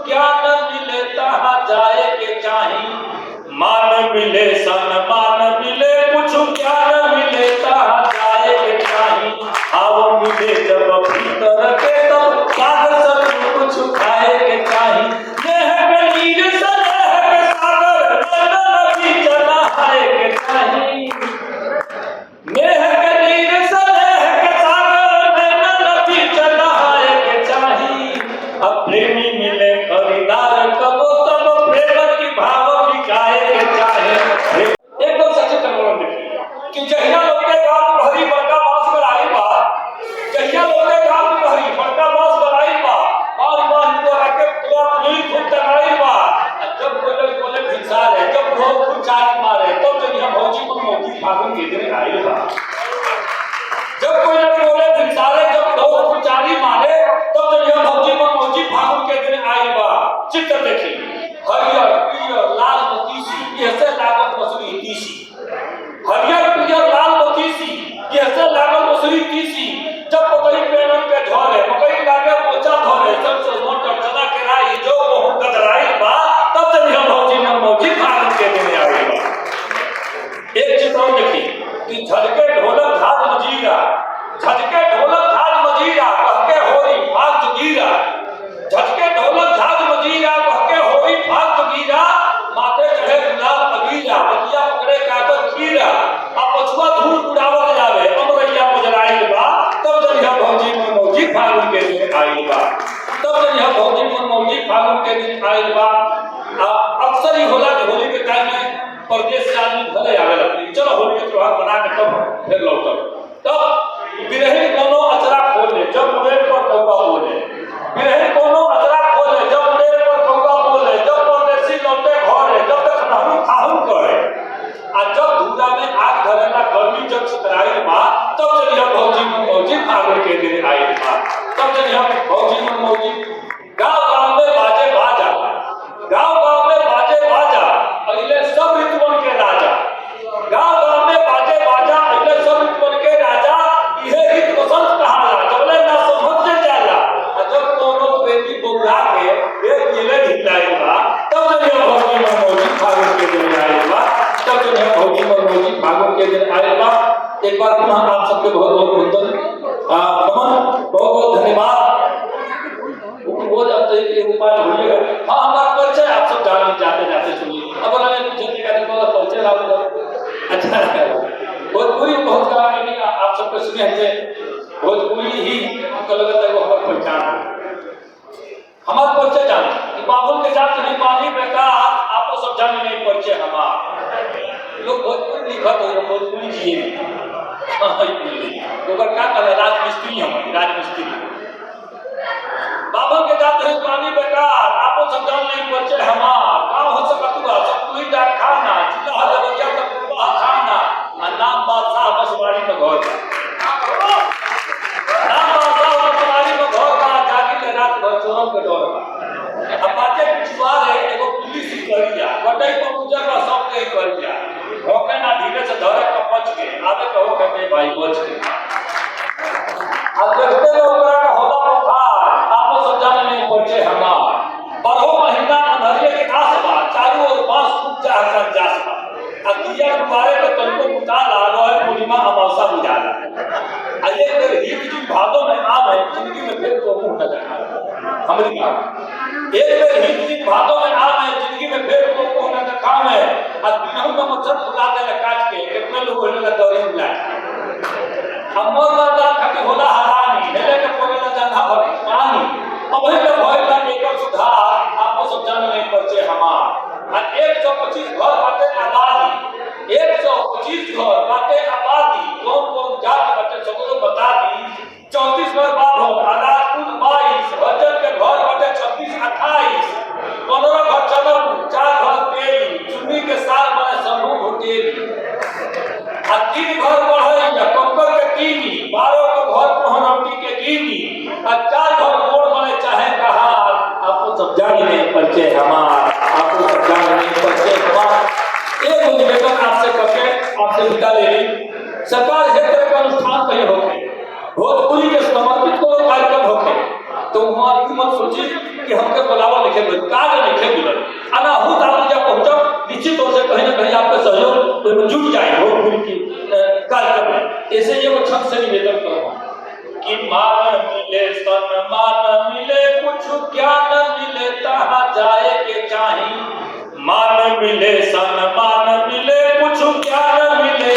क्या न मिले तहाँ जाए के चाही, मान मिले सम्मान मिले कुछ क्या न मिले तहाँ जाए के चाही, आओ मिले जब भीतर के तब सागर सब कुछ खाए के चाही, नेह के नीर सनेह के सागर नदी भी चला है के चाही, नेह के नीर सनेह के सागर नदी चला है के चाही, अब प्रेमी मिले खरीदार कबो तब प्रेम की भाव बिकाए के चाहे। एकदम सच्चे कन्वर्जन देखिए कि जहिया लोग के गांव भरी बड़का बांस बनाई बा, जहिया लोग के गांव भरी बड़का बांस बनाई बा और बांस को रखे पूरा पूरी धूप तनाई बा, जब कोई लोग बोले भिसार है, जब लोग कुचाई मारे तब जहिया भौजी को मोती फागुन के दिन आई बा, जब कोई लोग बोले भिसार है, जब लोग कुचाई मारे तब जहिया भौजी को मोती फागुन के दिन आई बा। चित्र देखिए हरियर पीयर लाल बतीसी ऐसे लागल मसूरी तीसी, हरियर पीयर लाल बतीसी ऐसे लागल मसूरी तीसी, जब मकई पेनन के झोरे मकई लागे पोचा धोरे सबसे मोटर चना के राई जो बहुत गदराई बा, तब जब हम भौजी में मौजी फागुन के दिन आई बा। एक चित्र देखिए कि झटके ढोलक झाल मजीरा, झटके ढोलक झाल मजीरा कहके होरी फाग गिरा, झटके ढोलक झाल मजीरा कहके होरी फाग गिरा, माथे चढ़े गुलाब बगीरा बगिया पकड़े कागज खीरा, अब पछुआ धूल उड़ावत जावे अमरैया मुजराई बा, तब जब यह भौजी में मौजी फागुन के दिन आई बा, तब जब यह भौजी में मौजी फागुन के दिन आई बा। अक्सर ही होला कि होली के टाइम में परदेश से आदमी घरे आवे लगती, चलो होली के त्योहार मना के तब फिर लौटब, तब बिरही कोनो अचरा खोले जब मुड़े पर कौवा बोले, बिरही कोनो अचरा खोले जब मुड़े पर कौवा बोले, जब परदेसी लौटे घरे जब तक रहू खाहू करे, आ जब धूरा में आग धरेला गर्मी जब छितराई बा, तब जब यह भौजी में मौजी फागुन के दिन आई बा, तब जब यह भौजी में मौजी गाँव में बाजे बाजा, गाँव में बाजे बाजा अगले सब ऋतुओं के राजा, गाँव में बाजे बाजा अगले सब ऋतुओं के राजा, यह ऋतु बसंत कहाला जबले ना समझ जाला, जब कोनो बेटी बौरा के एक गिले ढिलाई बा, तब जब यह भौजी में मौजी फागुन के दिन आई बा, तब जब यह भौजी में मौजी फागुन के दिन आई बा। एक बार पुनः आप सबके बहुत बहुत वंदन, नमन, बहुत बहुत धन्यवाद। वो जब तक ये उपाय भूलिएगा, हाँ हमारा परिचय आप सब जान जाते जाते सुनिए, अब उन्होंने पूछने का तो परिचय ला दो, अच्छा भोजपुरी बहुत का नहीं आप सबके सुने थे, भोजपुरी ही हमको लगता है वो हमारी पहचान है, हमारा परिचय जान कि बाबुल के जात नहीं पानी बेकार, आपको सब जाने नहीं परिचय हमारा लोग भोजपुरी लिखा तो भोजपुरी जिए तो क्या करे राजमिस्त्री हमारी राजमिस्त्री बाबा के जाते हैं पानी बेकार, आपको सब जान नहीं परिचय हमार, गाँव हो सकतुआ सब कोई डाक खाना जिला हलवैया सब कुआ खाना, नाम बादशाह बसवाड़ी में घर, नाम बादशाह बसवाड़ी में घर का जागी के रात भर चोरों के डर का, अब बातें पिछुआर है एगो पुलिस ही करिया, वटई को गुजर का सब के करिया, होके ना धीरे से धरे का पच के, आगे कहो कहते भाई बच के, अब देखते लोग का होला बुखार, आपको सब जाने नहीं परिचय हमार, बरहो महीना अंधरिये के आस बा, चारों ओर बांस फूट जा कर जास बा, अब दिया गुब्बारे पे तनको बुझाला, रोए पूर्णिमा अमावस्या बुझाला, आइए अगर हित की भादों में आवे जिंदगी में फिर तो मुंह न दिखावे, हमारी बात एक बार हित की भादों में आवे जिंदगी में फिर तो मुंह न दिखावे, अब बिनहु का मच्छर फुला दे काट के, कितने लोग होने लगा दौरी बुला अमर मर्दा खटी होला हरानी हेले के पोला जंधा भरी पानी, अब ही के भइल बा एकर सुधार, आपको सब जाने नहीं परिचय हमार, आ 125 घर बाटे आबादी, 125 घर बाटे आबादी, कौन कौन जात बाटे सबको बता दी, 34 घर बात हो आधा कुल 22, भजन के घर बाटे 26 28, 15 घर चलो 4 घर तेरी, चुन्नी के साल बने समूह होटेली, आ 3 घर बढ़ई या कंकर के कीनी, 12 के घर पहनौटी के कीनी, आ 4 घर मोड़ बने चाहे कहा, आपको सब जाने नहीं परिचय हमार, आपको सब जाने नहीं परिचय हमार। एक निवेदन आपसे करके आपसे विदा ले ली, सरकार है तरह का अनुष्ठान कहीं होके भोजपुरी के समर्पित को कार्यक्रम होके, तो हमारी मत सोचिए कि कि हमके बुलावा लिखे मिलल, कार्य लिखे मिलल। अनाहुत आप जब पहुंचब निश्चित तौर से कहीं ना कहीं आपका सहयोग जुट जाए हो की कार्यक्रम में। ऐसे ये वो छंद से निवेदन करो कि मान मिले सम्मान मिले कुछ ज्ञान मिले तहाँ जाए के चाही, मान मिले सम्मान मिले कुछ ज्ञान मिले